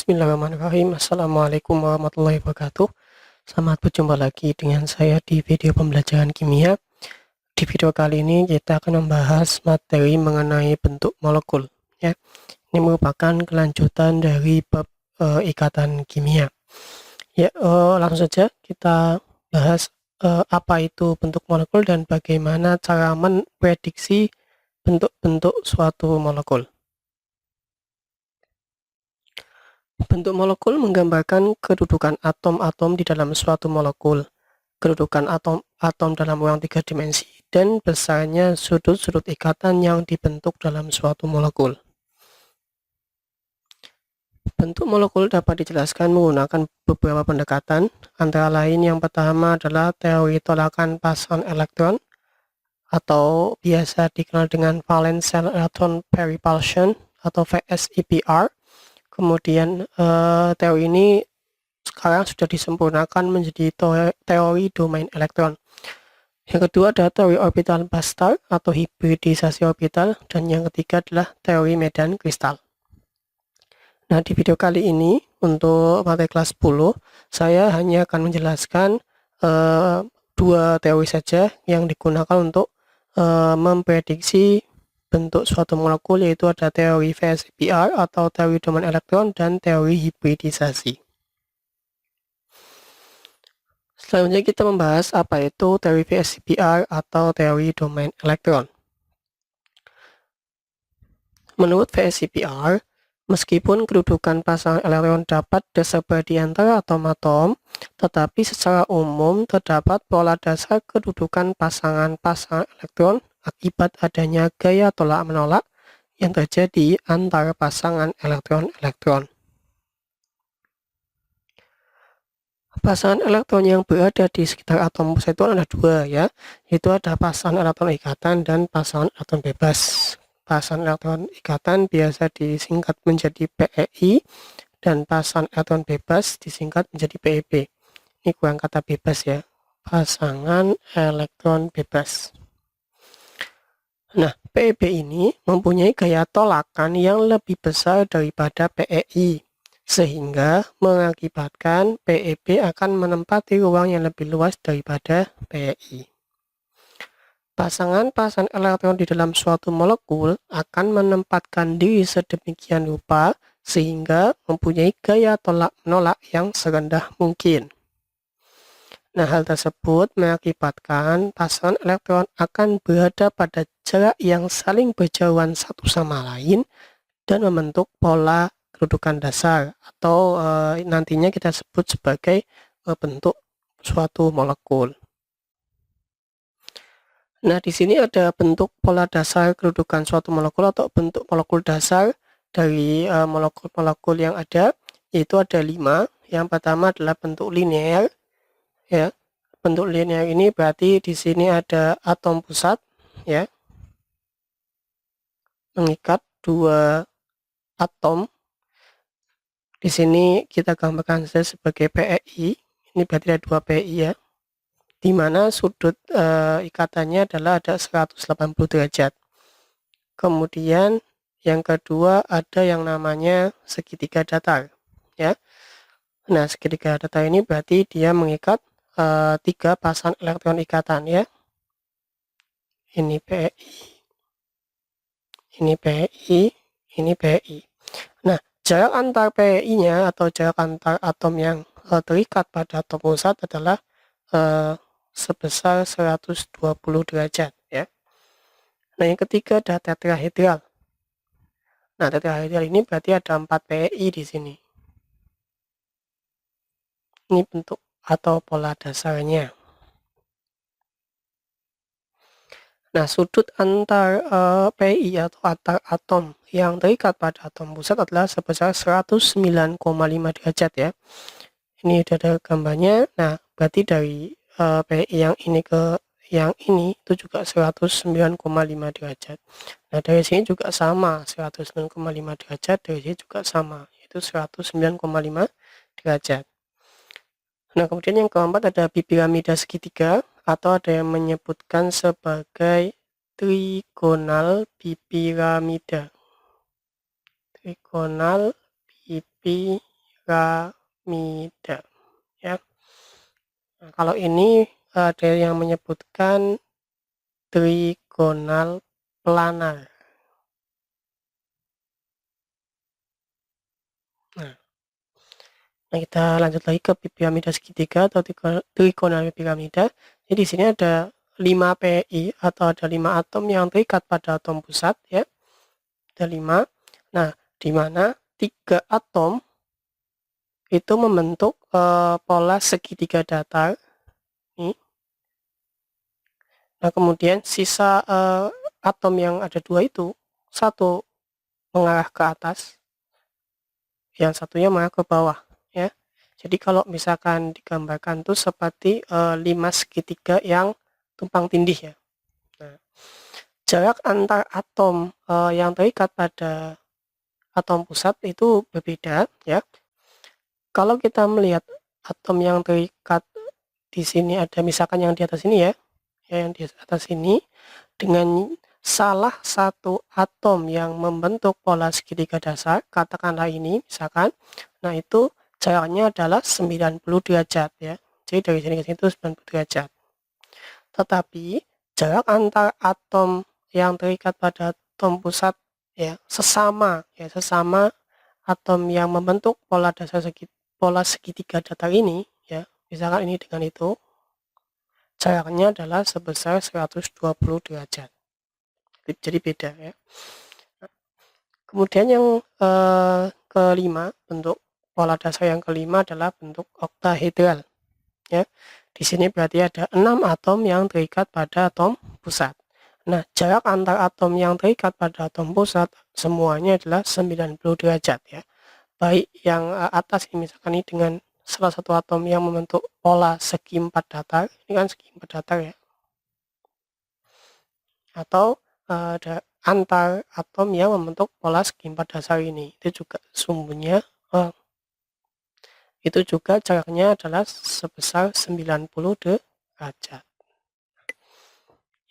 Bismillahirrahmanirrahim. Assalamualaikum warahmatullahi wabarakatuh. Selamat berjumpa lagi dengan saya di video pembelajaran kimia. Di video kali ini kita akan membahas materi mengenai bentuk molekul. Ya, ini merupakan kelanjutan dari bab ikatan kimia. Ya, langsung saja kita bahas apa itu bentuk molekul dan bagaimana cara memprediksi bentuk-bentuk suatu molekul. Bentuk molekul menggambarkan kedudukan atom-atom di dalam suatu molekul, kedudukan atom-atom dalam ruang 3 dimensi, dan besarnya sudut-sudut ikatan yang dibentuk dalam suatu molekul. Bentuk molekul dapat dijelaskan menggunakan beberapa pendekatan, antara lain yang pertama adalah teori tolakan pasangan elektron, atau biasa dikenal dengan valence shell electron pair repulsion atau VSEPR. Kemudian teori ini sekarang sudah disempurnakan menjadi teori domain elektron. Yang kedua adalah teori orbital Bastar atau hibridisasi orbital, dan yang ketiga adalah teori medan kristal. Nah, di video kali ini untuk materi kelas 10 saya hanya akan menjelaskan dua teori saja yang digunakan untuk memprediksi bentuk suatu molekul, yaitu ada teori VSEPR atau teori domain elektron dan teori hibridisasi. Selanjutnya kita membahas apa itu teori VSEPR atau teori domain elektron. Menurut VSEPR, meskipun kedudukan pasangan elektron dapat tersebar di antara atom-atom, tetapi secara umum terdapat pola dasar kedudukan pasangan-pasangan elektron akibat adanya gaya tolak-menolak yang terjadi antara pasangan elektron-elektron. Pasangan elektron yang berada di sekitar atom pusat itu ada dua, ya, yaitu ada pasangan elektron ikatan dan pasangan elektron bebas. Pasangan elektron ikatan biasa disingkat menjadi PEI dan pasangan elektron bebas disingkat menjadi PEB. Ini kurang kata bebas, ya, pasangan elektron bebas. Nah, PEB ini mempunyai gaya tolakan yang lebih besar daripada PEI, sehingga mengakibatkan PEB akan menempati ruang yang lebih luas daripada PEI. Pasangan-pasangan elektron di dalam suatu molekul akan menempatkan diri sedemikian rupa sehingga mempunyai gaya tolak-menolak yang serendah mungkin. Nah, hal tersebut mengakibatkan pasangan elektron akan berada pada jarak yang saling berjauhan satu sama lain dan membentuk pola kedudukan dasar, atau nantinya kita sebut sebagai bentuk suatu molekul. Nah, di sini ada bentuk pola dasar kedudukan suatu molekul atau bentuk molekul dasar dari molekul-molekul yang ada, yaitu ada 5. Yang pertama adalah bentuk linear. Ya, bentuk linear ini berarti di sini ada atom pusat, ya, mengikat dua atom. Di sini kita gambarkan saja sebagai PEI. Ini berarti ada dua PEI, ya, di mana sudut ikatannya adalah ada 180 derajat. Kemudian yang kedua ada yang namanya segitiga datar, ya. Nah, segitiga datar ini berarti dia mengikat 3 pasangan elektron ikatan, ya. Ini PEI, ini PEI, ini PEI. Nah, jarak antar PEI-nya atau jarak antar atom yang terikat pada atom pusat adalah sebesar 120 derajat, ya. Nah, yang ketiga ada tetrahedral. Nah, tetrahedral ini berarti ada 4 PEI di sini. Ini bentuk atau pola dasarnya. Nah, sudut antar PI atau antar atom yang terikat pada atom pusat adalah sebesar 109,5 derajat, ya. Ini sudah ada gambarnya. Nah, berarti dari PI yang ini ke yang ini itu juga 109,5 derajat. Nah, dari sini juga sama, 109,5 derajat, dari sini juga sama, yaitu 109,5 derajat. Nah, kemudian yang keempat ada bipiramida segitiga, atau ada yang menyebutkan sebagai trigonal bipiramida. Trigonal bipiramida. piramida, ya. Nah, kalau ini ada yang menyebutkan trigonal planar. Nah, kita lanjut lagi ke piramida segitiga atau trigonal piramida. Jadi di sini ada 5 PI atau ada 5 atom yang terikat pada atom pusat, ya. Ada 5. Nah, di mana 3 atom itu membentuk pola segitiga datar. Nih. Nah, kemudian sisa atom yang ada 2 itu, satu mengarah ke atas, yang satunya mengarah ke bawah, ya. Jadi kalau misalkan digambarkan tuh seperti 5 segitiga yang tumpang tindih, ya. Nah, jarak antar atom yang terikat pada atom pusat itu berbeda, ya. Kalau kita melihat atom yang terikat di sini, ada misalkan yang di atas ini, ya, yang di atas ini, dengan salah satu atom yang membentuk pola segitiga dasar, katakanlah ini misalkan, nah itu jaraknya adalah 90 derajat, ya. Jadi dari sini ke sini itu 90 derajat. Tetapi jarak antar atom yang terikat pada atom pusat, ya, sesama atom yang membentuk pola dasar pola segitiga datar ini, ya, misalkan ini dengan itu, jaraknya adalah sebesar 120 derajat. Jadi beda, ya. Kemudian yang kelima, bentuk pola dasar yang kelima adalah bentuk oktahedral, ya. Di sini berarti ada 6 atom yang terikat pada atom pusat. Nah, jarak antar atom yang terikat pada atom pusat semuanya adalah 90 derajat, ya. Baik yang atas ini misalkan ini dengan salah satu atom yang membentuk pola segi 4 datar, ini kan segi 4 datar, ya. Atau ada antar atom yang membentuk pola segi 4 dasar ini, itu juga sumbunya itu juga jaraknya adalah sebesar 90 derajat.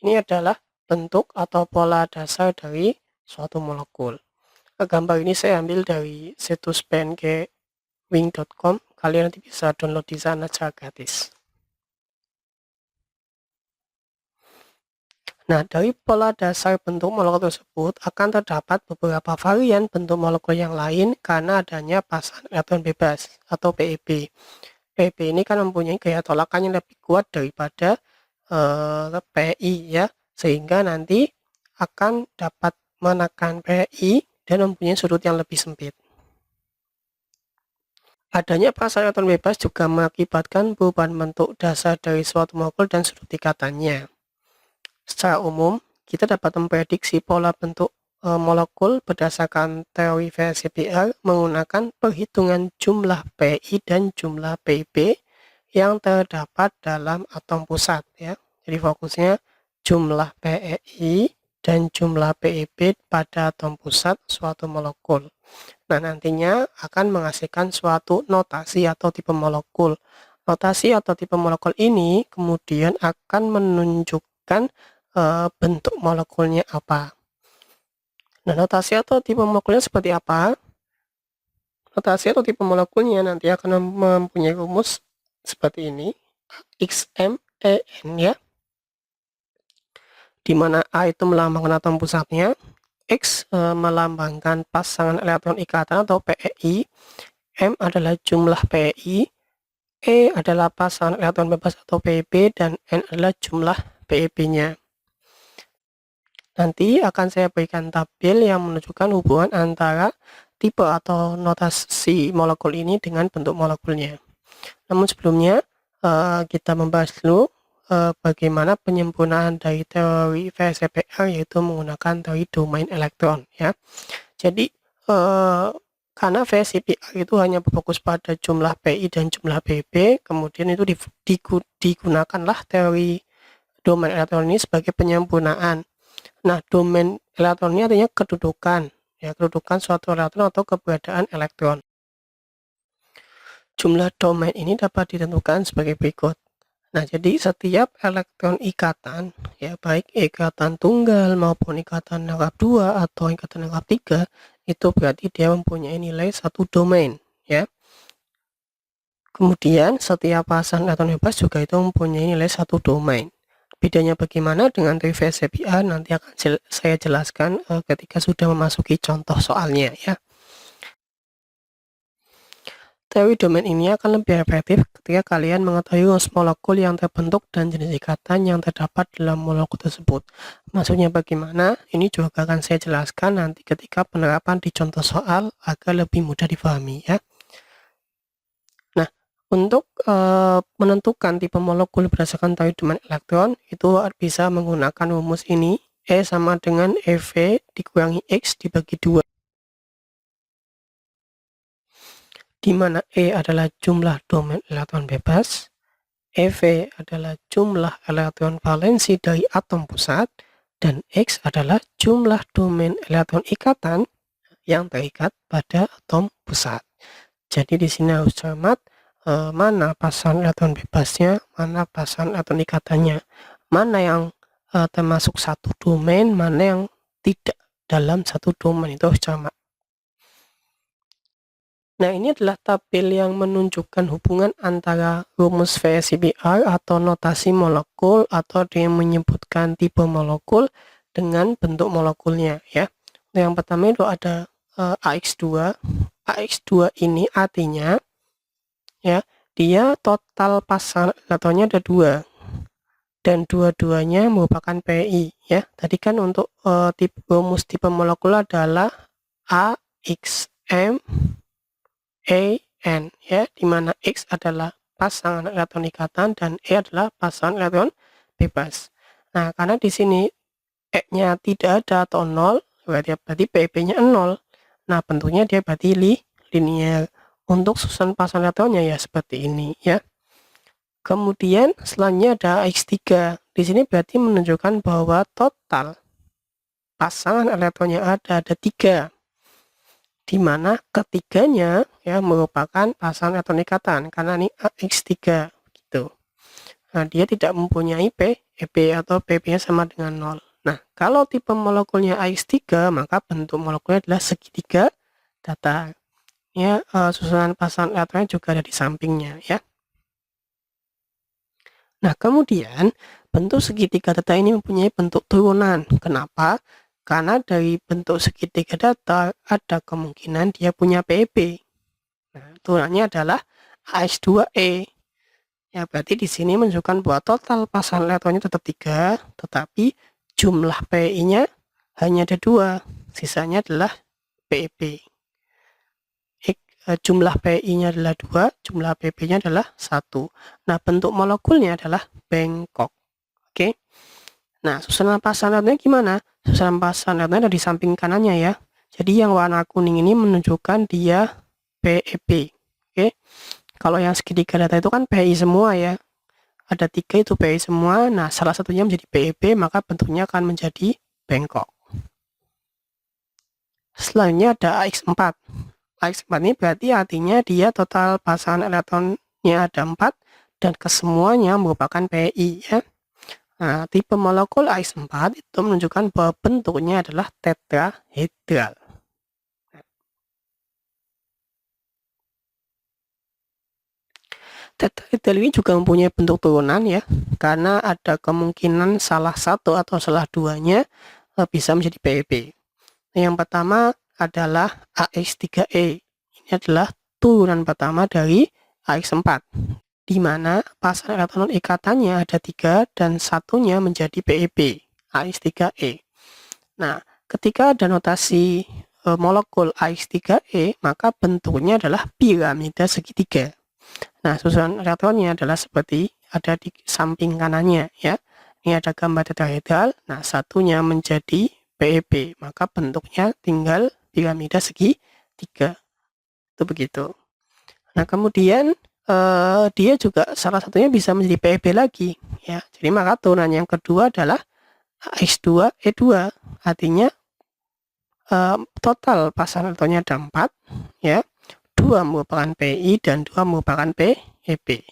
Ini adalah bentuk atau pola dasar dari suatu molekul. Gambar ini saya ambil dari situs pnkewing.com. Kalian nanti bisa download di sana secara gratis. Nah, dari pola dasar bentuk molekul tersebut akan terdapat beberapa varian bentuk molekul yang lain karena adanya pasangan elektron bebas atau PEB. PEB ini kan mempunyai gaya tolakan yang lebih kuat daripada PI, ya, sehingga nanti akan dapat menekan PI dan mempunyai sudut yang lebih sempit. Adanya pasangan elektron bebas juga mengakibatkan perubahan bentuk dasar dari suatu molekul dan sudut ikatannya. Secara umum, kita dapat memprediksi pola bentuk molekul berdasarkan teori VSEPR menggunakan perhitungan jumlah PI dan jumlah PIB yang terdapat dalam atom pusat, ya. Jadi fokusnya jumlah PI dan jumlah PIB pada atom pusat suatu molekul. Nah, nantinya akan menghasilkan suatu notasi atau tipe molekul. Notasi atau tipe molekul ini kemudian akan menunjukkan bentuk molekulnya apa. Nah, notasi atau tipe molekulnya seperti apa? Notasi atau tipe molekulnya nanti akan mempunyai rumus seperti ini, XMEN, ya, di mana A itu melambangkan atom pusatnya, X melambangkan pasangan elektron ikatan atau PEI, M adalah jumlah PEI, E adalah pasangan elektron bebas atau PEB, dan N adalah jumlah PEB-nya. Nanti akan saya berikan tabel yang menunjukkan hubungan antara tipe atau notasi molekul ini dengan bentuk molekulnya. Namun sebelumnya kita membahas dulu bagaimana penyempurnaan dari teori VSEPR, yaitu menggunakan teori domain elektron, ya. Jadi karena VSEPR itu hanya berfokus pada jumlah PI dan jumlah PB, kemudian itu digunakanlah teori domain elektron ini sebagai penyempurnaan. Nah, domain elektron ini artinya kedudukan, ya, kedudukan suatu elektron atau keberadaan elektron. Jumlah domain ini dapat ditentukan sebagai berikut. Nah, jadi setiap elektron ikatan, ya, baik ikatan tunggal maupun ikatan lengkap 2 atau ikatan lengkap 3, itu berarti dia mempunyai nilai satu domain, ya. Kemudian setiap pasang elektron bebas juga itu mempunyai nilai satu domain. Bedanya bagaimana dengan teori VSEPI nanti akan saya jelaskan ketika sudah memasuki contoh soalnya ya. Teori domain ini akan lebih efektif ketika kalian mengetahui rumus molekul yang terbentuk dan jenis ikatan yang terdapat dalam molekul tersebut. Maksudnya bagaimana? Ini juga akan saya jelaskan nanti ketika penerapan di contoh soal agar lebih mudah dipahami ya. Nah, untuk menentukan tipe molekul berdasarkan teori domain elektron itu bisa menggunakan rumus ini. E sama dengan EV dikurangi X dibagi 2. Di mana E adalah jumlah domain elektron bebas, EV adalah jumlah elektron valensi dari atom pusat, dan X adalah jumlah domain elektron ikatan yang terikat pada atom pusat. Jadi di sini harus cermat mana pasangan elektron bebasnya, mana pasangan elektron ikatannya, mana yang termasuk satu domain, mana yang tidak dalam satu domain, itu harus cermat. Nah, ini adalah tabel yang menunjukkan hubungan antara rumus VSEPR atau notasi molekul atau yang menyebutkan tipe molekul dengan bentuk molekulnya ya. Nah, yang pertama itu ada AX2. AX2 ini artinya ya, dia total pasangan elektronnya ada 2 dan dua-duanya merupakan PI ya. Tadi kan untuk rumus tipe molekul adalah AXM AN ya, di mana X adalah pasangan elektron ikatan dan E adalah pasangan elektron bebas. Nah, karena di sini E-nya tidak ada atau 0, berarti PP-nya 0. Nah, bentuknya dia berarti linear. Untuk susunan pasangan elektronnya ya seperti ini ya. Kemudian selanjutnya ada X3. Di sini berarti menunjukkan bahwa total pasangan elektronnya ada 3. Di mana ketiganya ya merupakan pasangan elektron ikatan karena ini X3 gitu. Nah, dia tidak mempunyai EP atau PP-nya sama dengan 0. Nah, kalau tipe molekulnya AX3 maka bentuk molekulnya adalah segitiga datar. Ya, susunan pasangan elektronnya juga ada di sampingnya ya. Nah, kemudian bentuk segitiga datar ini mempunyai bentuk turunan. Kenapa? Karena dari bentuk segitiga datar ada kemungkinan dia punya PP. Nah, turunannya adalah AX2E. Ya, berarti di sini menunjukkan bahwa total pasangan elektronnya tetap 3, tetapi jumlah PI-nya hanya ada 2. Sisanya adalah PP. Jumlah PI-nya adalah 2, jumlah PP-nya adalah 1. Nah, bentuk molekulnya adalah bengkok. Oke. Nah, susunan pasangan elektronnya gimana? Susunan pasangan elektronnya ada di samping kanannya ya. Jadi yang warna kuning ini menunjukkan dia PEP. Oke. Kalau yang segitiga datar itu kan PI semua ya. Ada 3 itu PI semua. Nah, salah satunya menjadi PEP, maka bentuknya akan menjadi bengkok. Selanjutnya ada AX4. AX4 ini berarti artinya dia total pasangan elektronnya ada 4 dan kesemuanya merupakan PI ya. Nah, tipe molekul AX4 itu menunjukkan bahwa bentuknya adalah tetrahedral. Tetrahedral ini juga mempunyai bentuk turunan ya, karena ada kemungkinan salah satu atau salah duanya bisa menjadi PEP. Yang pertama adalah AX3E. Ini adalah turunan pertama dari AX4, di mana pasangan elektron ikatannya ada 3 dan satunya menjadi PEP, AX3E. Nah, ketika ada notasi molekul AX3E, maka bentuknya adalah piramida segitiga. Nah, susunan elektronnya adalah seperti ada di samping kanannya ya. Ini ada gambar tetrahedral. Nah, satunya menjadi PEP, maka bentuknya tinggal piramida segitiga. Itu begitu. Nah, kemudian dia juga salah satunya bisa menjadi PEP lagi ya. Jadi maka turunan yang kedua adalah X2E2. Artinya total pasangan elektronnya ada 4 ya. 2 merupakan PI dan 2 merupakan PEP.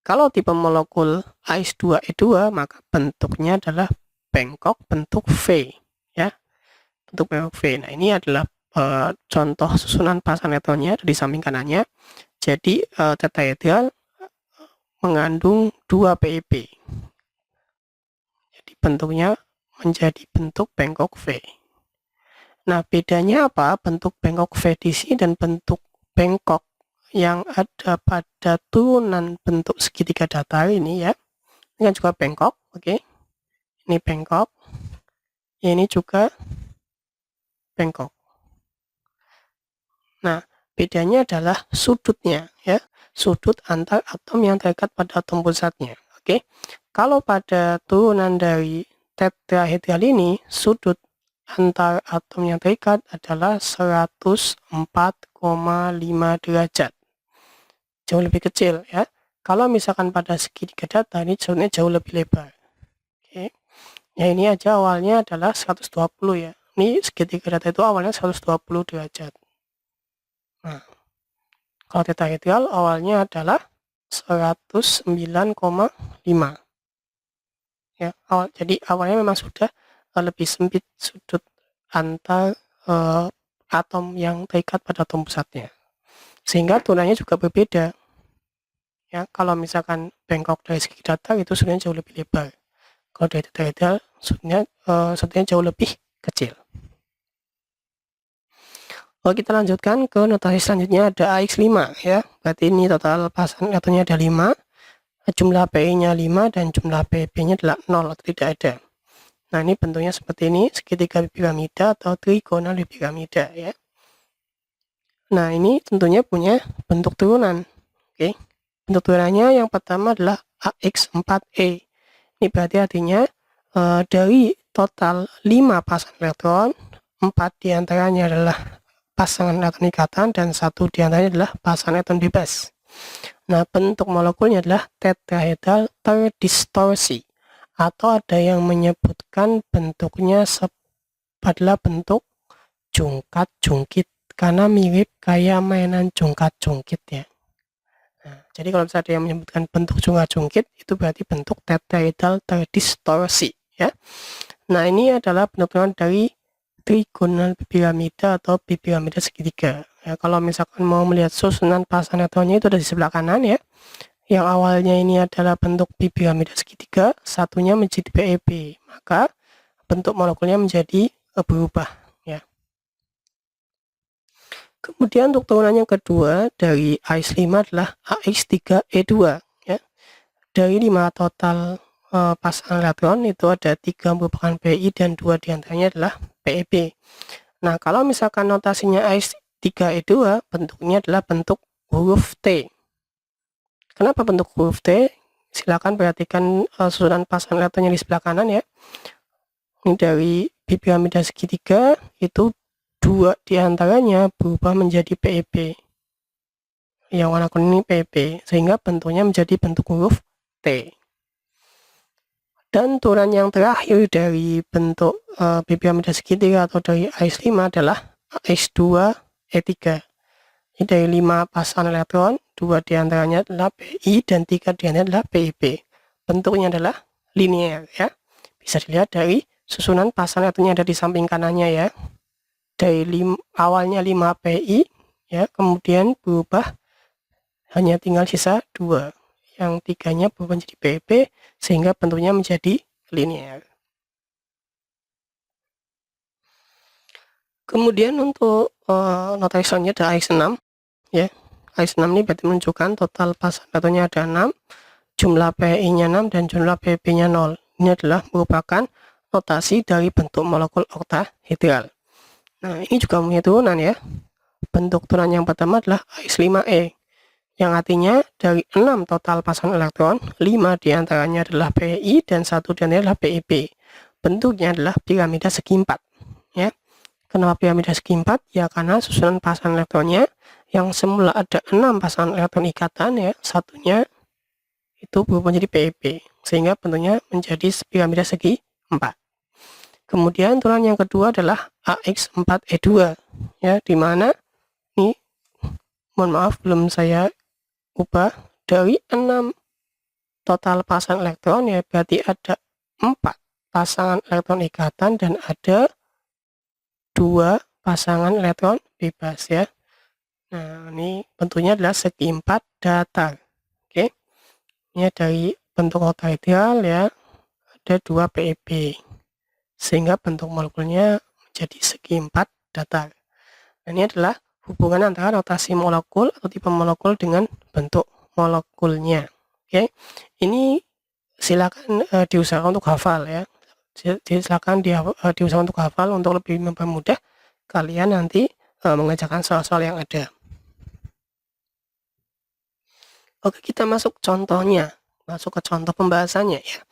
Kalau tipe molekul AX2E2 maka bentuknya adalah bengkok bentuk V ya. Bentuk bengkok V. Nah, ini adalah contoh susunan pasangan elektronnya di samping kanannya. Jadi tetrahedral mengandung 2 PeP. Jadi bentuknya menjadi bentuk bengkok V. Nah, bedanya apa bentuk bengkok V di sini dan bentuk bengkok yang ada pada turunan bentuk segitiga datar ini ya? Ini kan juga bengkok, oke? Ini bengkok, ini juga bengkok. Nah, bedanya adalah sudutnya ya, sudut antar atom yang terikat pada atom pusatnya, oke? Kalau pada turunan dari tetrahedral ini, sudut antar atom yang terikat adalah 104,5 derajat. Jauh lebih kecil ya. Kalau misalkan pada segitiga datar ini sudutnya jauh lebih lebar. Oke. Ya ini aja awalnya adalah 120 ya. Ini segitiga datar itu awalnya 120 derajat. Nah, kalau tetrahedral awalnya adalah 109,5. Ya, jadi awalnya memang sudah lebih sempit sudut antar atom yang terikat pada atom pusatnya, sehingga turunannya juga berbeda ya. Kalau misalkan bengkok dari segi datar itu sudutnya jauh lebih lebar, kalau dari tetrahedral sudutnya jauh lebih kecil. Oke, kita lanjutkan ke notasi selanjutnya, ada AX5 ya. Berarti ini total pasangan elektronnya ada 5, jumlah Pi-nya 5 dan jumlah Pp-nya adalah 0 atau tidak ada. Nah, ini bentuknya seperti ini, segitiga piramida atau trigonal piramida ya. Nah, ini tentunya punya bentuk turunan. Oke. Bentuk turunannya yang pertama adalah AX4E. Ini berarti artinya dari total 5 pasangan elektron, 4 diantaranya adalah pasangan elektron ikatan dan 1 diantaranya adalah pasangan elektron bebas. Nah, bentuk molekulnya adalah tetrahedral terdistorsi, atau ada yang menyebutkan bentuknya adalah bentuk jungkat-jungkit karena mirip kayak mainan jungkat-jungkit ya. Nah, jadi kalau misalnya ada yang menyebutkan bentuk jungkat-jungkit, itu berarti bentuk tetrahedral terdistorsi ya. Nah, ini adalah bentuk dari trigonal piramida atau piramida segitiga. Ya, kalau misalkan mau melihat susunan pasangan elektronnya itu ada di sebelah kanan ya. Yang awalnya ini adalah bentuk piramida segitiga, satunya menjadi PeP, maka bentuk molekulnya menjadi berubah ya. Kemudian untuk turunan yang kedua dari AX5 adalah AX3E2 ya. Dari 5 total pasangan elektron itu ada 3 merupakan Pi dan 2 diantaranya adalah PeP. Nah, kalau misalkan notasinya AX3E2 bentuknya adalah bentuk huruf T. Kenapa bentuk huruf T? Silakan perhatikan susunan pasangan elektronnya di sebelah kanan ya. Ini dari piramida segitiga itu 2 diantaranya berubah menjadi PeP. Yang warna kuning ini PeP, sehingga bentuknya menjadi bentuk huruf T. Dan turunan yang terakhir dari bentuk piramida segitiga atau dari AX5 adalah AX2E3. Ini dari 5 pasangan elektron, 2 diantaranya adalah Pi dan 3 diantaranya adalah PeP. Bentuknya adalah linear ya. Bisa dilihat dari susunan pasangan elektron yang ada di samping kanannya ya. Dari awalnya 5 Pi ya, kemudian berubah hanya tinggal sisa 2. Yang 3-nya berubah menjadi PeP sehingga bentuknya menjadi linear. Kemudian untuk notasinya ada AX6 ya. AX6 ini berarti menunjukkan total pasangan elektronnya ada 6, jumlah Pi-nya 6 dan jumlah Pp-nya 0. Ini adalah merupakan notasi dari bentuk molekul oktahedral. Nah, ini juga punya turunan ya. Bentuk turunan yang pertama adalah AX5E, yang artinya dari 6 total pasangan elektron, 5 diantaranya adalah Pi dan 1 diantaranya adalah PeP. Bentuknya adalah piramida segi 4 ya. Kenapa piramida segi 4? Ya karena susunan pasangan elektronnya yang semula ada 6 pasangan elektron ikatan ya, satunya itu berubah menjadi PeP, sehingga bentuknya menjadi piramida segi 4. Kemudian turunan yang kedua adalah AX4E2 ya, dimana ini mohon maaf belum saya ubah, dari 6 total pasangan elektron ya, berarti ada 4 pasangan elektron ikatan dan ada 2 pasangan elektron bebas ya. Nah, ini bentuknya adalah segi 4 datar. Oke. Ini dari bentuk oktaedral ya, ada 2 PeB. Sehingga bentuk molekulnya menjadi segi 4 datar. Nah, ini adalah hubungan antara rotasi molekul atau tipe molekul dengan bentuk molekulnya. Oke. Ini silakan diusahakan untuk hafal ya. Silakan diusahakan untuk hafal untuk lebih mempermudah kalian nanti mengerjakan soal-soal yang ada. Oke, kita masuk contohnya, masuk ke contoh pembahasannya ya.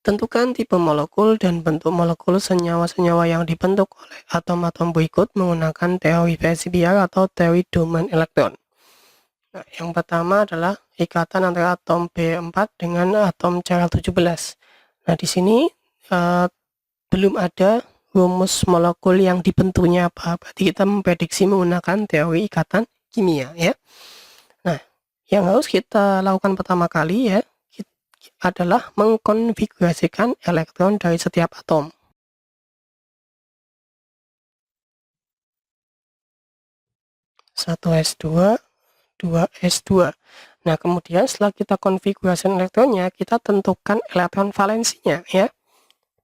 Tentukan tipe molekul dan bentuk molekul senyawa-senyawa yang dibentuk oleh atom-atom berikut menggunakan teori Weissenberg atau teori domain elektron. Nah, yang pertama adalah ikatan antara atom B4 dengan atom Cl17. Nah, di sini belum ada rumus molekul yang dibentuknya apa. Berarti kita memprediksi menggunakan teori ikatan kimia ya. Nah, yang harus kita lakukan pertama kali ya adalah mengkonfigurasikan elektron dari setiap atom. Satu S2, 2 S2. Nah, kemudian setelah kita konfigurasi elektronnya, kita tentukan elektron valensinya ya.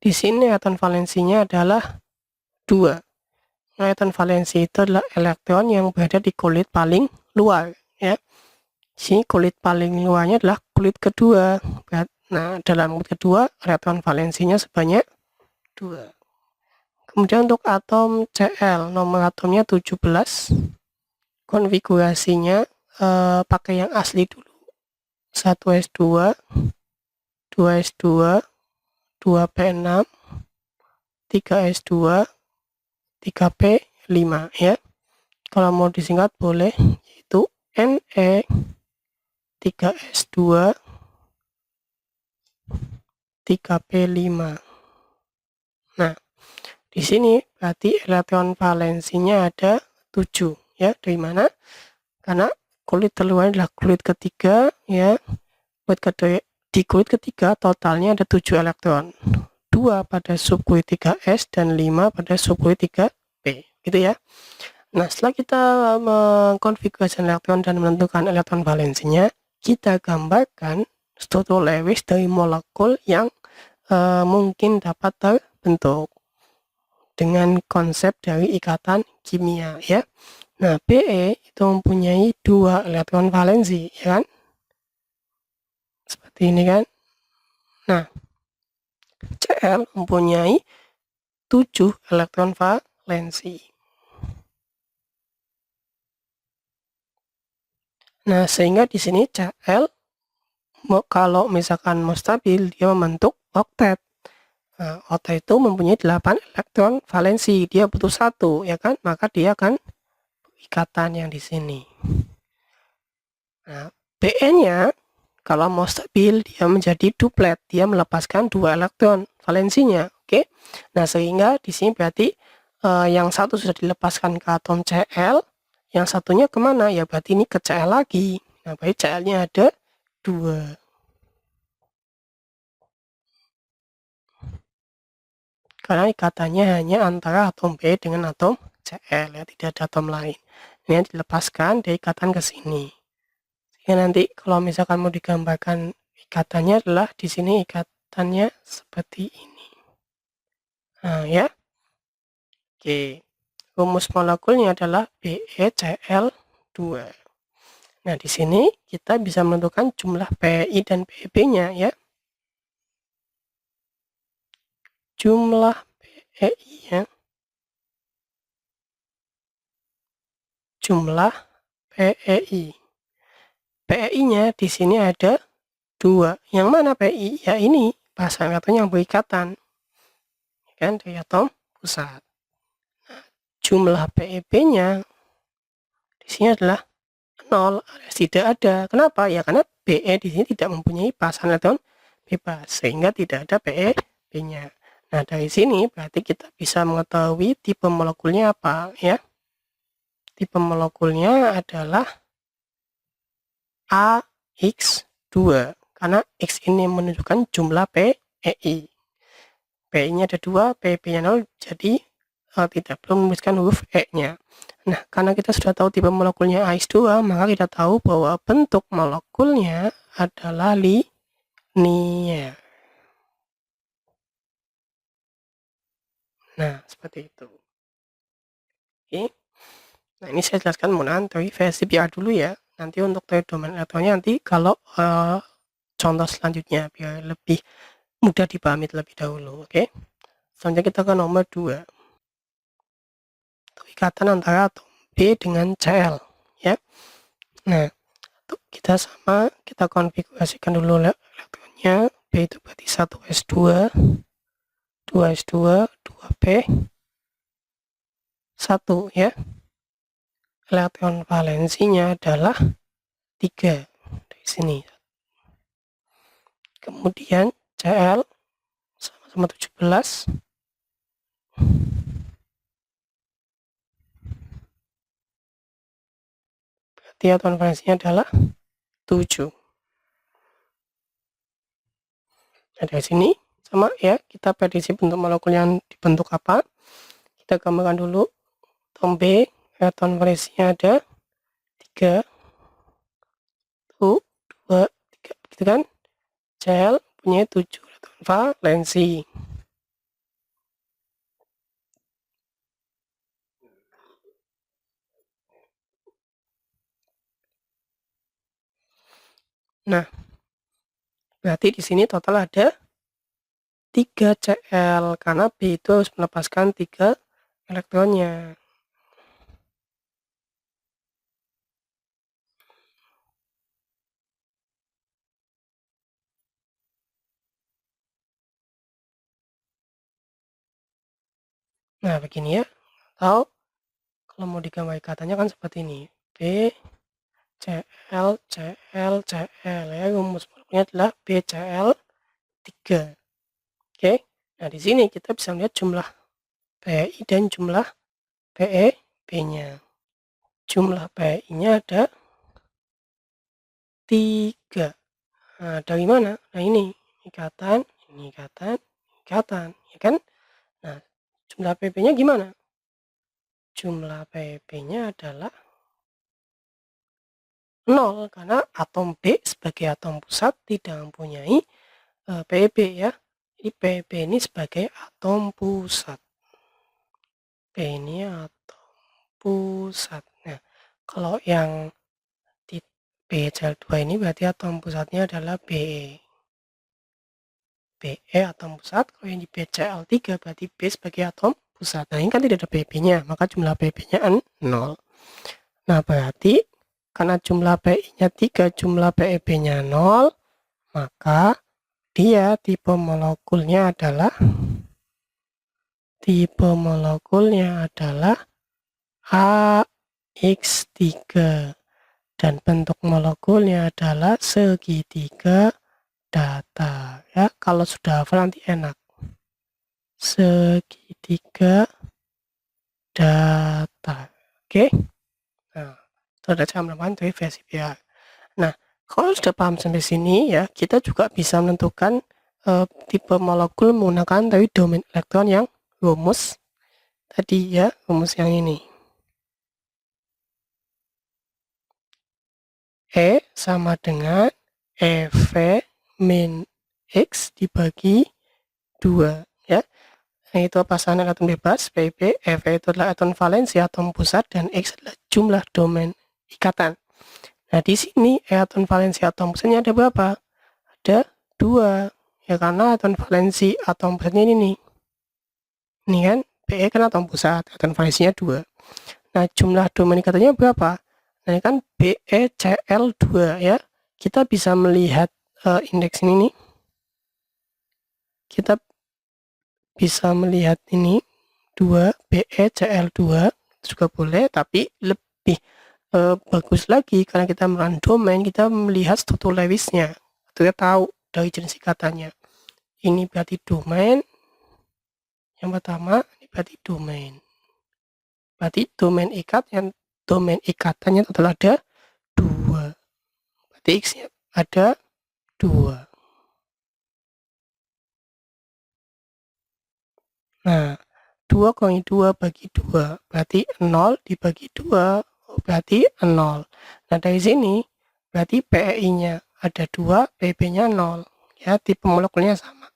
Di sini elektron valensinya adalah 2. Elektron valensi itu adalah elektron yang berada di kulit paling luar ya. Sini kulit paling luarnya adalah kulit kedua. Nah, dalam kulit kedua elektron valensinya sebanyak 2. Kemudian untuk atom Cl, nomor atomnya 17. Konfigurasinya pakai yang asli dulu. 1S2, 2S2, 2P6, 3S2, 3P5 ya. Kalau mau disingkat boleh, yaitu Ne, 3S2, 3P5. Nah, di sini berarti elektron valensinya ada 7 ya. Dari mana? Karena kulit terluar adalah kulit ketiga ya. Di kulit ketiga totalnya ada 7 elektron. 2 pada subkulit 3S dan 5 pada subkulit 3P. Gitu ya. Nah, setelah kita mengkonfigurasi elektron dan menentukan elektron valensinya, kita gambarkan struktur Lewis dari molekul yang mungkin dapat terbentuk dengan konsep dari ikatan kimia ya. Nah, Be itu mempunyai 2 elektron valensi ya kan? Seperti ini kan. Nah, Cl mempunyai 7 elektron valensi. Nah, sehingga di sini Cl kalau misalkan mau stabil dia membentuk oktet. Nah, oktet itu mempunyai 8 elektron valensi, dia butuh 1 ya kan, maka dia akan ikatan yang di sini. Nah, Be-nya kalau mau stabil dia menjadi duplet, dia melepaskan 2 elektron valensinya. Oke. Nah, sehingga di sini berarti yang satu sudah dilepaskan ke atom Cl, yang satunya kemana? Ya berarti ini ke Cl lagi. Nah, berarti Cl-nya ada 2. Karena ikatannya hanya antara atom B dengan atom Cl ya, tidak ada atom lain. Ini yang dilepaskan dari ikatan ke sini. Sehingga nanti kalau misalkan mau digambarkan ikatannya adalah di sini ikatannya seperti ini. Nah, ya. Oke. Rumus molekulnya adalah BeCl2. Nah, di sini kita bisa menentukan jumlah PI dan PB-nya ya. Jumlah PI ya. Jumlah PEI. PEI-nya di sini ada 2. Yang mana PI? Ya ini pasang katanya yang berikatan. Kan dari atom pusat. Jumlah PEB-nya di sini adalah 0 alias tidak ada. Kenapa? Ya karena Be di sini tidak mempunyai pasangan elektron bebas sehingga tidak ada PEB-nya. Nah, dari sini berarti kita bisa mengetahui tipe molekulnya apa ya. Tipe molekulnya adalah AX2 karena X ini menunjukkan jumlah PEI. PEI-nya ada 2, PEB-nya 0, jadi tidak perlu menuliskan huruf E-nya. Nah, karena kita sudah tahu tipe molekulnya AX2, maka kita tahu bahwa bentuk molekulnya adalah linier. Nah, seperti itu. Oke. Nah, ini saya jelaskan menggunakan teori versi biar dulu ya. Nanti untuk teori domain elektronnya nanti kalau contoh selanjutnya biar lebih mudah dipahami terlebih dahulu. Oke. Selanjutnya kita ke nomor 2. Ikatan antara atom B dengan Cl ya. Nah, kita konfigurasikan dulu elektronnya. B itu berarti 1s2, 2s2, 2p, 1 ya. Elektron valensinya adalah 3 dari sini. Kemudian Cl sama-sama 17. Berarti elektron valensinya adalah 7. Nah, dari sini sama ya, kita prediksi bentuk molekul yang dibentuk apa. Kita gambarkan dulu. Atom B, elektron valensinya ada 3, 1, 2, 3, gitu kan. Cl punya 7 elektron valensi. Nah, berarti di sini total ada 3 Cl karena B itu harus melepaskan 3 elektronnya. Nah, begini ya. Atau kalau mau digambar ikatannya kan seperti ini. B Cl Cl Cl ya, rumus molekulnya adalah BCl 3. Oke. Nah, di sini kita bisa melihat jumlah PI dan jumlah PeB-nya. Jumlah PI-nya ada 3. Nah, dari mana? Nah, ini ikatan, ya kan? Nah, jumlah PeB-nya gimana? Jumlah PeB-nya adalah 0 karena atom B sebagai atom pusat tidak mempunyai PeB ya. Jadi PeB ini sebagai atom pusat. P ini atom pusat. Nah, kalau yang di BCl2 ini berarti atom pusatnya adalah Be. Be atom pusat, kalau yang di BCl3 berarti B sebagai atom pusat. Nah, ini kan tidak ada PeB-nya, maka jumlah PeB-nya 0. Nah, berarti karena jumlah PI-nya 3, jumlah PeB-nya 0, maka dia tipe molekulnya adalah AX3 dan bentuk molekulnya adalah segitiga datar ya. Kalau sudah hafal nanti enak. Segitiga datar. Oke. Nah, itu ada cara menambahkan dari versi biar. Nah, kalau sudah paham sampai sini ya, kita juga bisa menentukan tipe molekul menggunakan dari domain elektron yang rumus tadi ya, rumus yang ini. E sama dengan EV min X dibagi 2 ya. Nah, itu pasangan elektron bebas PeB, EV itu adalah elektron valensi atom pusat, dan X adalah jumlah domain ikatan. Nah, di sini elektron valensi atom pusatnya ada berapa? Ada 2 ya, karena elektron valensi atom pusatnya ini nih. Ini kan Be kan atom pusat, elektron valensinya 2. Nah, jumlah domain ikatannya berapa? Nah, ini kan BeCl2 ya. Kita bisa melihat indeks ini nih. Kita bisa melihat ini 2 BeCl2 juga boleh, tapi lebih bagus lagi karena kita melakukan domain, kita melihat struktur Lewisnya. Kita tahu dari jenis ikatannya. Ini berarti domain. Yang pertama ini berarti domain. Berarti domain ikatannya total ada 2. Berarti X-nya ada 2. Nah, 2 kurangi 2 bagi 2, berarti 0 dibagi 2, berarti 0. Nah, dari sini berarti PEI-nya ada 2, PB-nya 0. Ya, tipe molekulnya sama.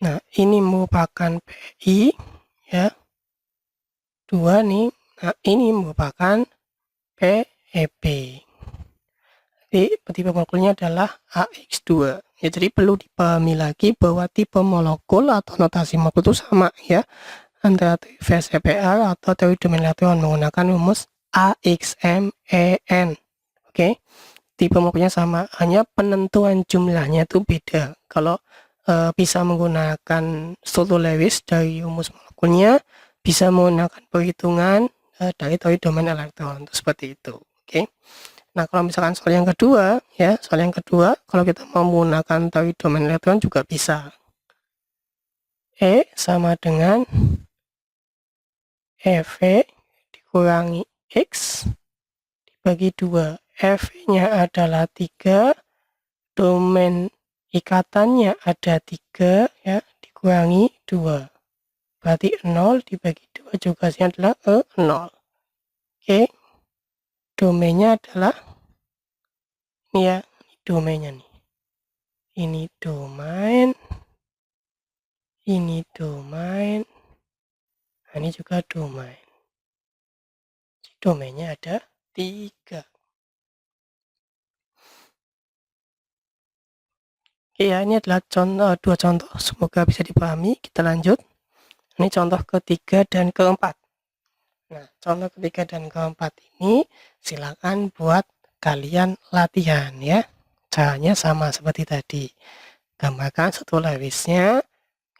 Nah, ini merupakan PEI, ya. 2 nih. Nah, ini merupakan PEB. Jadi, tipe molekulnya adalah AX2. Ya, jadi perlu dipahami lagi bahwa tipe molekul atau notasi molekul itu sama, ya, antara VSEPR atau teori domain elektron menggunakan rumus AXMEN. Oke, tipe molekulnya sama, hanya penentuan jumlahnya itu beda. Kalau bisa menggunakan struktur Lewis dari rumus molekulnya, bisa menggunakan perhitungan dari teori domain elektron, seperti itu. Oke. Nah, kalau misalkan soal yang kedua, ya, soal yang kedua, kalau kita mau menggunakan teori domain elektron juga bisa. E sama dengan EV dikurangi X dibagi 2. EV-nya adalah 3, domain ikatannya ada 3, ya, dikurangi 2. Berarti 0 dibagi 2 juga hasilnya adalah 0. Oke. Domainnya adalah ini, ya, ini domainnya nih. Ini domain, ini domain, nah, ini juga domain. Domainnya ada 3. Ya, ini adalah dua contoh, semoga bisa dipahami. Kita lanjut. Ini contoh ketiga dan keempat. Nah, contoh ketiga dan keempat ini silakan buat kalian latihan, ya. Caranya sama seperti tadi. Gambarkan struktur Lewisnya,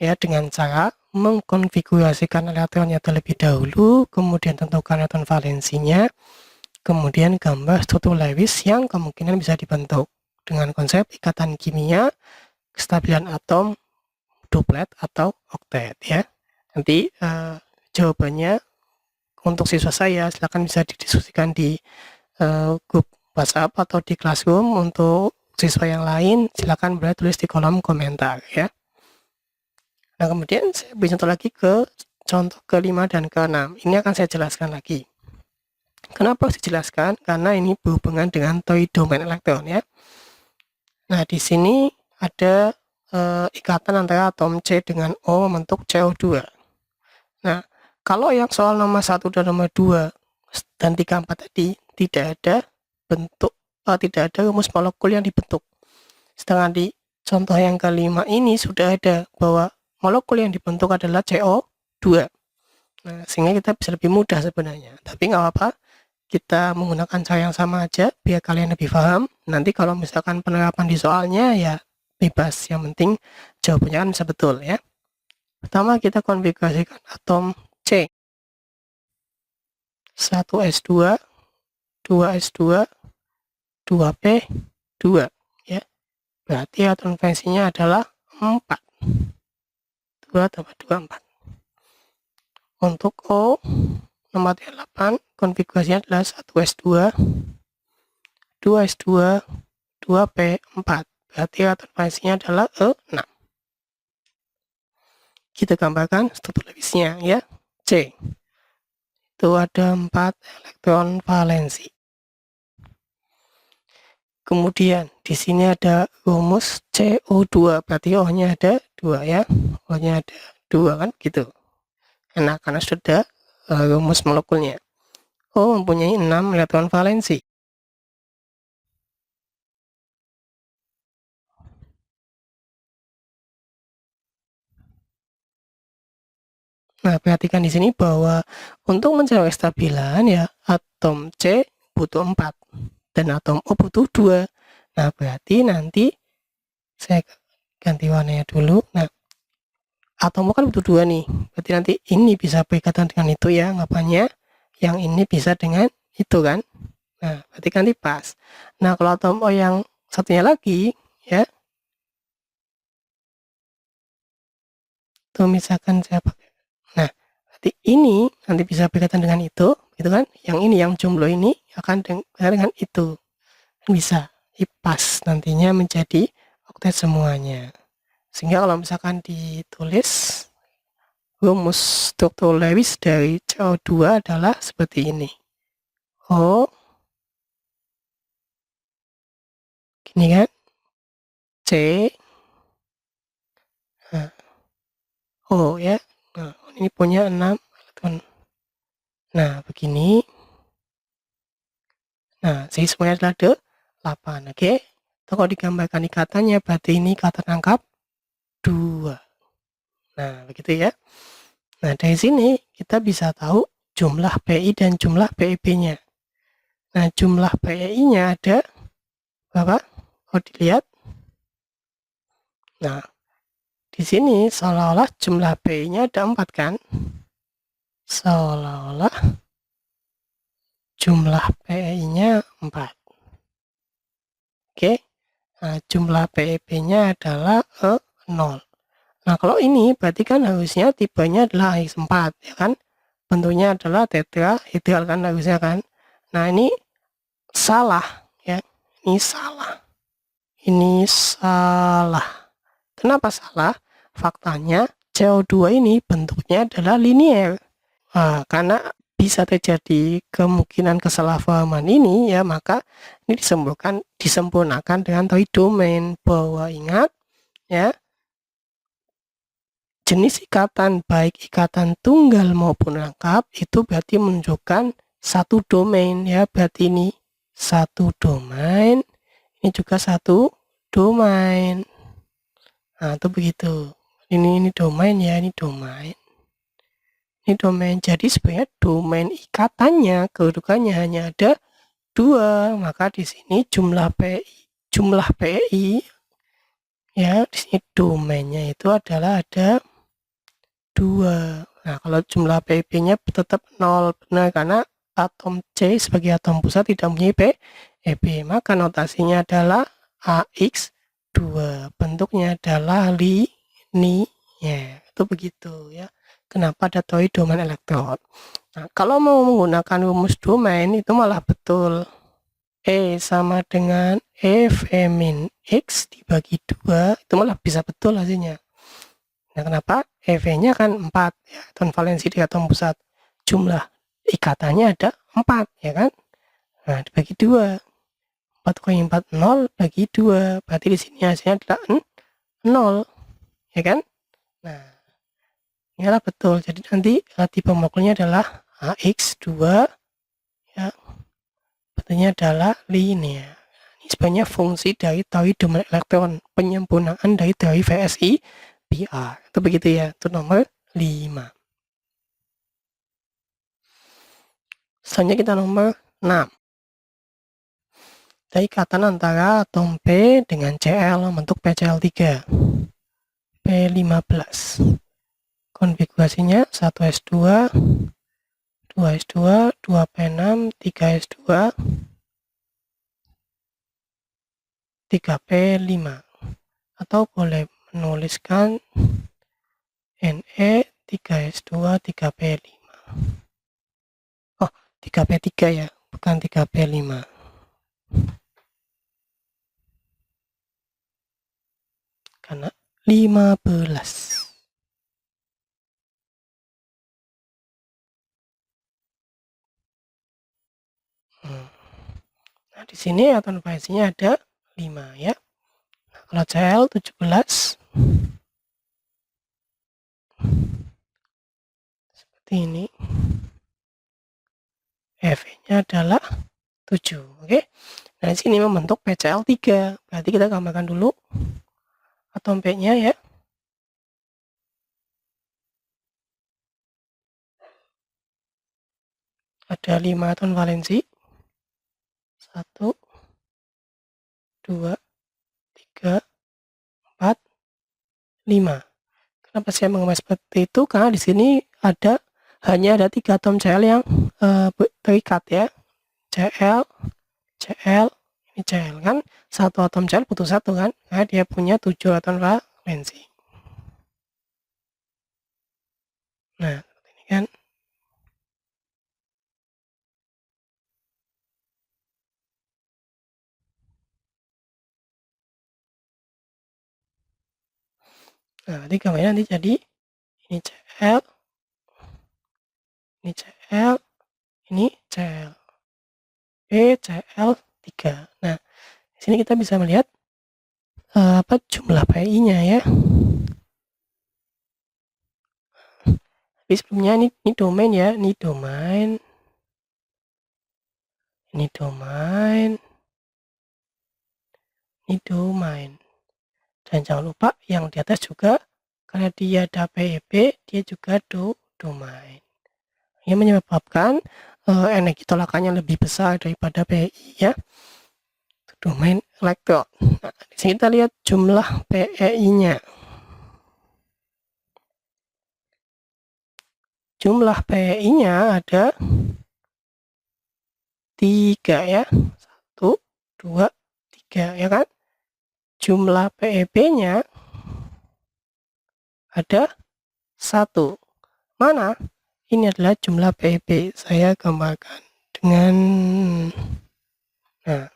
ya, dengan cara mengkonfigurasikan elektronnya terlebih dahulu, kemudian tentukan elektron valensinya, kemudian gambar struktur Lewis yang kemungkinan bisa dibentuk dengan konsep ikatan kimia, kestabilan atom, duplet atau oktet, ya. Nanti jawabannya untuk siswa saya silakan bisa didiskusikan di grup WhatsApp atau di Classroom. Untuk siswa yang lain silakan boleh tulis di kolom komentar, ya. Nah, kemudian saya beri contoh lagi ke contoh kelima dan keenam. Ini akan saya jelaskan lagi. Kenapa harus dijelaskan? Karena ini berhubungan dengan teori domain elektron, ya. Nah, di sini ada ikatan antara atom C dengan O membentuk CO2. Nah, kalau yang soal nomor 1 dan nomor 2 dan 3, 4 tadi tidak ada bentuk, tidak ada rumus molekul yang dibentuk. Sedangkan di contoh yang kelima ini sudah ada bahwa molekul yang dibentuk adalah CO2. Nah, sehingga kita bisa lebih mudah sebenarnya. Tapi nggak apa-apa, kita menggunakan cara yang sama aja biar kalian lebih paham. Nanti kalau misalkan penerapan di soalnya ya bebas, yang penting jawabannya kan bisa betul, ya. Pertama kita konfigurasikan atom C. 1S2, 2S2, 2P2, ya. Berarti elektron valensinya adalah 4. 2 tambah 2, 4. Untuk O nomor 8, konfigurasinya adalah 1S2, 2S2, 2P4. Berarti elektron valensinya adalah E6. Kita gambarkan struktur Lewisnya, ya. C itu ada 4 elektron valensi. Kemudian di sini ada rumus CO2, berarti O-nya ada 2, ya. O-nya ada 2 kan gitu. Enak karena sudah rumus molekulnya. O mempunyai 6 elektron valensi. Nah, perhatikan di sini bahwa untuk mencapai kestabilan, ya, atom C butuh 4 dan atom O butuh 2. Nah, berarti nanti saya ganti warnanya dulu. Nah, atom O kan butuh 2 nih. Berarti nanti ini bisa berikatan dengan itu, ya, anggapannya. Yang ini bisa dengan itu kan. Nah, berarti nanti pas. Nah, kalau atom O yang satunya lagi, ya, tuh misalkan saya pakai. Nah, berarti ini nanti bisa berkaitan dengan itu, gitu kan? Yang ini, yang jomblo ini akan dengan itu, bisa pas nantinya menjadi oktet semuanya. Sehingga kalau misalkan ditulis rumus struktur Lewis dari CO2 adalah seperti ini. O, gini kan, C, nah, O ya. Nah, ini punya 6 elektron. Nah, begini. Nah, jadi semuanya adalah 8, oke? Kalau digambarkan ikatannya, berarti ini ikatan angka 2. Nah, begitu ya. Nah, dari sini kita bisa tahu jumlah PI dan jumlah PEB-nya. Nah, jumlah PEI-nya ada berapa? Kalau dilihat. Nah, di sini seolah-olah jumlah PI-nya ada 4 kan? Seolah-olah jumlah PI-nya 4. Oke. Nah, jumlah PEB-nya adalah 0. Nah, kalau ini berarti kan harusnya tipenya adalah AX4, ya kan? Bentuknya adalah tetrahedral kan harusnya kan? Nah, ini salah, ya. Ini salah. Ini salah. Kenapa salah? Faktanya CO2 ini bentuknya adalah linier. Nah, karena bisa terjadi kemungkinan kesalahpahaman ini ya, maka ini disempurnakan dengan teori domain, bahwa ingat ya, jenis ikatan baik ikatan tunggal maupun lengkap itu berarti menunjukkan satu domain ya, berarti ini satu domain, ini juga satu domain. Nah, itu begitu. Ini domain ya, ini domain. Ini domain. Jadi sebenarnya domain ikatannya, kedudukannya hanya ada 2. Maka di sini jumlah PI ya, di sini domainnya itu adalah ada 2. Nah, kalau jumlah PIB-nya tetap 0, benar, karena atom C sebagai atom pusat tidak mempunyai PEB. Maka notasinya adalah AX2. Bentuknya adalah linier. Itu begitu ya. Kenapa ada teori domain elektron? Nah, kalau mau menggunakan rumus domain itu malah betul. E sama dengan EV min X dibagi 2, itu malah bisa betul hasilnya. Nah, kenapa? EV-nya kan 4, ya, elektron valensi di atom pusat. Jumlah ikatannya ada 4, ya kan? Nah, dibagi 2. 4 kali 4, 0 bagi 2. Berarti di sini hasilnya adalah 0, ya kan? Nah, inilah betul. Jadi nanti tipe molekulnya adalah AX2, ya. Bentuknya adalah linear. Ini sebenarnya fungsi dari teori domain elektron, penyempurnaan dari teori VSI PR. Itu begitu ya. Itu nomor 5. Selanjutnya kita nomor 6. Ada ikatan antara atom P dengan Cl membentuk PCl3. P15. Konfigurasinya 1s2, 2s2, 2p6, 3s2, 3p5. Atau boleh menuliskan Ne 3s2, 3p5. Oh, 3p3 ya, bukan 3p5. Karena 15. Nah, di sini atom valensinya ada 5 ya. Nah, kalau Cl 17 seperti ini. F-nya adalah 7. Oke. Nah, di sini membentuk PCl3. Berarti kita gambarkan dulu atom P-nya ya. Ada 5 atom valensi. 1, 2, 3, 4, 5. Kenapa saya menggambar seperti itu? Karena di sini hanya ada 3 atom Cl yang terikat ya. Cl, Cl, ini Cl kan. Satu atom Cl butuh 1 kan. Nah, dia punya 7 atom valensi. Nah, ini kan. Nah, nanti gambarnya nanti jadi ini Cl, ini Cl, ini Cl, Cl3. Nah, di sini kita bisa melihat apa jumlah PI-nya ya. Tapi sebelumnya ini domain ya, ini domain, ini domain, ini domain. Dan jangan lupa yang di atas juga karena dia ada PEP, dia juga domain. Yang menyebabkan energi tolakannya lebih besar daripada PI ya. Domain elektron. Nah, di sini kita lihat jumlah PEI-nya. Jumlah PEI-nya ada 3 ya. 1, 2, 3 ya kan. Jumlah PEB-nya ada 1. Mana? Ini adalah jumlah PEB. Saya gambarkan dengan, nah,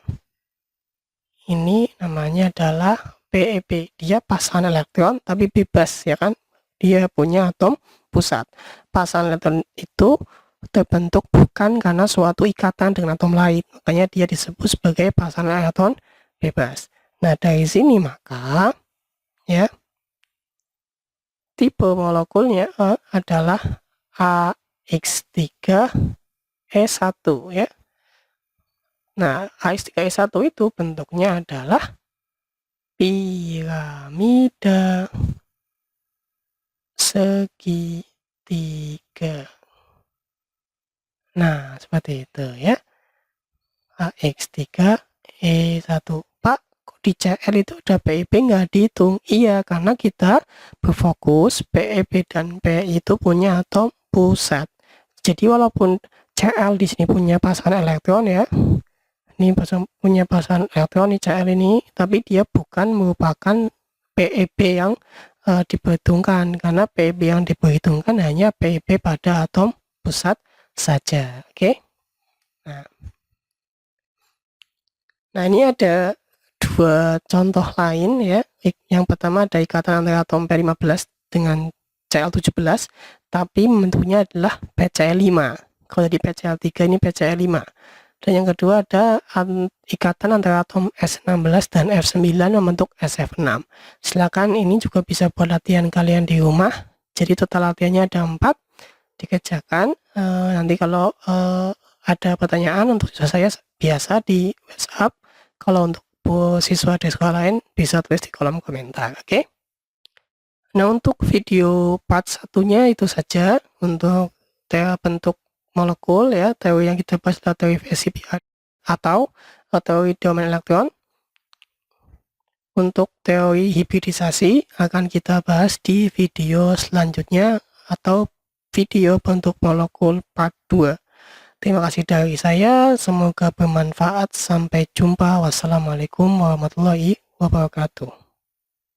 ini namanya adalah PEB. Dia pasangan elektron tapi bebas ya kan. Dia punya atom pusat. Pasangan elektron itu terbentuk bukan karena suatu ikatan dengan atom lain. Makanya dia disebut sebagai pasangan elektron bebas. Nah, dari sini maka ya tipe molekulnya adalah AX3E1 ya. Nah, AX3E1 itu bentuknya adalah piramida segitiga. Nah, seperti itu ya. AX3E1. Pak, kok di CL itu ada PEB nggak dihitung? Iya, karena kita berfokus PEB dan PI itu punya atom pusat. Jadi walaupun CL di sini punya pasangan elektron ya, ini punya pasangan elektron di CL ini, tapi dia bukan merupakan PEB yang diperhitungkan, karena PEB yang diperhitungkan hanya PEB pada atom pusat saja. Oke. Nah, ini ada dua contoh lain ya. Yang pertama ada ikatan antara atom P15 dengan Cl17, tapi bentuknya adalah PCl5. Kalau di PCl3 ini PCl5. Dan yang kedua ada ikatan antara atom S16 dan F9 membentuk SF6. Silakan ini juga bisa buat latihan kalian di rumah. Jadi total latihannya ada 4. Dikerjakan. Nanti kalau ada pertanyaan untuk saya biasa di WhatsApp. Kalau untuk siswa di sekolah lain bisa tulis di kolom komentar. Oke. Nah, untuk video part satunya itu saja untuk bentuk molekul ya, teori yang kita bahas adalah teori VCPR atau teori domain elektron. Untuk teori hibridisasi akan kita bahas di video selanjutnya atau video bentuk molekul part 2. Terima kasih dari saya, semoga bermanfaat. Sampai jumpa. Wassalamualaikum warahmatullahi wabarakatuh.